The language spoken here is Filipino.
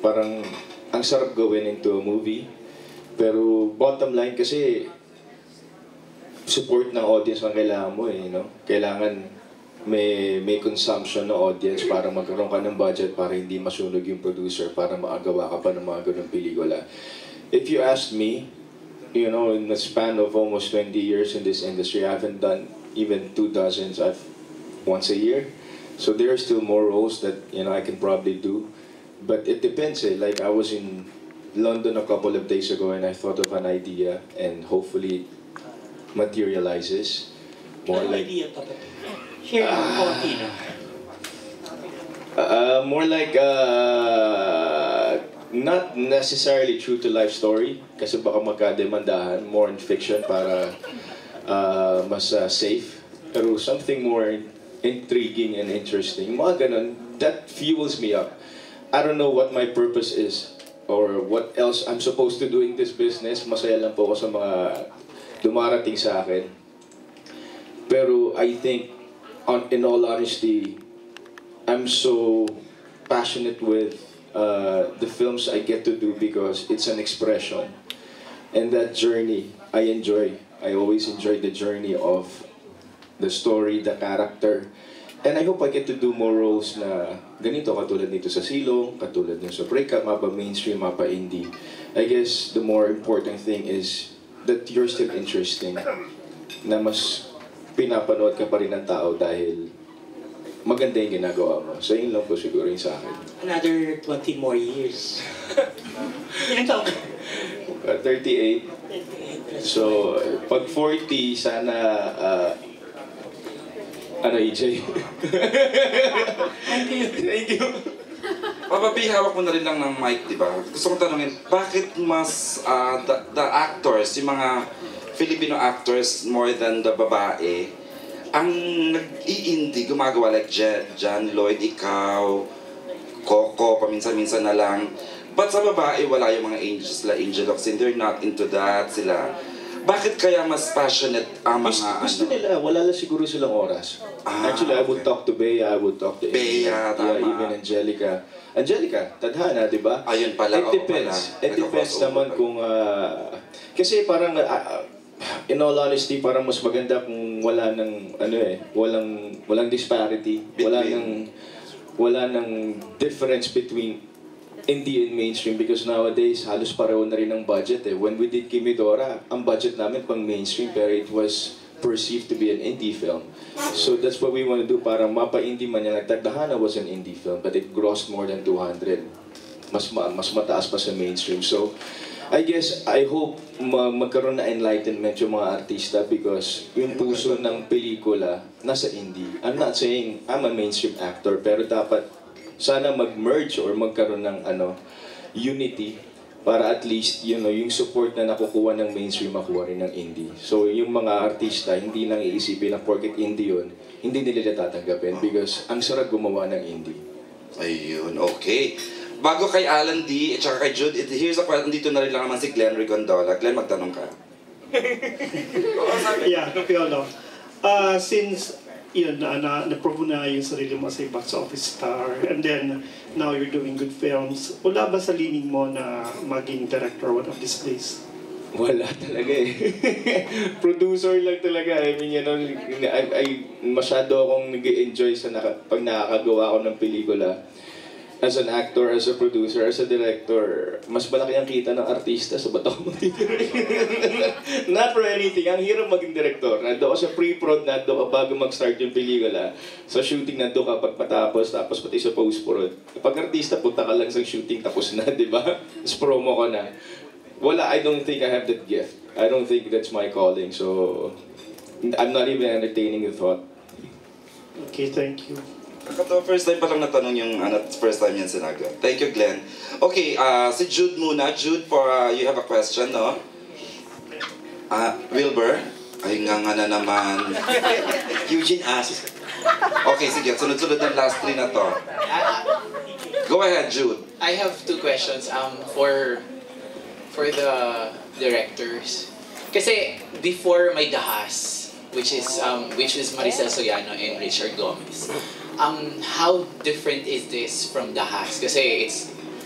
parang ang sarap gawin into a movie. Pero bottom line kasi, support ng audience ang kailangan mo eh, no? Kailangan may consumption ng audience para magkaroon ka ng budget para hindi masunog yung producer para makagawa ka pa ng mga ganung pelikula. If you ask me, you know, in the span of almost 20 years in this industry, I haven't done even 2 dozens. I've once a year. So there are still more roles that, you know, I can probably do. But it depends eh. Like I was in London a couple of days ago and I thought of an idea and hopefully it materializes. More like more like not necessarily true to life story kasi baka magkademandahan, more in fiction para mas safe, pero something more intriguing and interesting, mga ganun, that fuels me up. I don't know what my purpose is or what else I'm supposed to do in this business. Masaya lang po ako sa mga dumarating sa akin, pero I think in all honesty, I'm so passionate with the films I get to do because it's an expression. And that journey, I enjoy. I always enjoy the journey of the story, the character. And I hope I get to do more roles na ganito, katulad nito sa Silong, katulad nito sa Breakup, mapa mainstream, mapa indie. I guess the more important thing is that you're still interesting, na mas pinapanood ka pa rin ng tao dahil maganda yung ginagawa mo. So yun lang po siguro yung sa akin. Another 20 more years. Ilang taon? 38. So, pag 40, sana, EJ? Thank you. Thank you. Papa B, hawak mo na rin lang ng mic, di ba? Gusto kong tanungin, bakit mas the actors, yung mga Filipino actors more than the babae, ang nag-i-indie, gumagawa like John Lloyd, ikaw, Coco, paminsan-minsan na lang. But sa babae, wala yung mga angels, sila Angel Locsin, they're not into that, sila. Bakit kaya mas passionate ang mga Gusto nila, wala lang siguro silang oras. Actually, I would talk to Bea, I would talk to Bea, tama. even Angelica. Angelica, tadhana, di ba? Ayun pala, It depends. It depends naman kung... kasi parang... in all honesty, parang mas maganda kung wala ng walang disparity, wala ng difference between indie and mainstream because nowadays halos pareho na rin ang budget eh. When we did Kimidora, ang budget namin pang mainstream pero it was perceived to be an indie film. So that's what we want to do para mapa-indie man yan. Tagdahana was an indie film but it grossed more than 200. Mas mataas pa sa mainstream. So I guess, I hope magkaroon na enlightenment yung mga artista because yung puso ng pelikula nasa indie. I'm not saying I'm a mainstream actor, pero dapat sana mag-merge or magkaroon ng unity para at least yung support na nakukuha ng mainstream makuha rin ng indie. So yung mga artista, hindi nang iisipin na porket indie yun, hindi nila tatanggapin because ang sarap gumawa ng indie. Ayun, okay. Bago kay Alan D. at saka kay Jude, here's a question. Dito na rin lang naman si Glenn Rigondola. Glenn, magtanong ka. Yeah, Piolo. Since yun, na-prove na yung sarili mo sa box office star, and then now you're doing good films, wala ba sa lining mo na maging director one of these days? Wala talaga eh. Producer lang talaga. I mean, masyado akong nag-enjoy sa pag nakakagawa ako ng pelikula. As an actor, as a producer, as a director, mas malaki ang kita ng artista sa ba't ako magtidirect. Not for anything. Ang hirap maging director. Nando ako sa pre-prod, nando ka bago mag-start yung pelikula. Sa shooting, nando ka pag matapos, tapos pati sa post-prod. Pag artista, punta ka lang sa shooting, tapos na, di ba? Tapos promo ka na. Wala, I don't think I have that gift. I don't think that's my calling. So, I'm not even entertaining the thought. Okay, thank you. Ito, first time pa lang natanong yung first time yan sinagot. Thank you, Glenn. Okay, si Jude muna. Jude, you have a question, no? Wilbur? Ay, nga na naman. Eugene asks. Okay, sige. Sunod-sunod ng last three na to. Go ahead, Jude. I have 2 questions for the directors. Kasi before may Dahas, which is Maricel Soriano and Richard Gomez. How different is this from Dahas? Kasi it's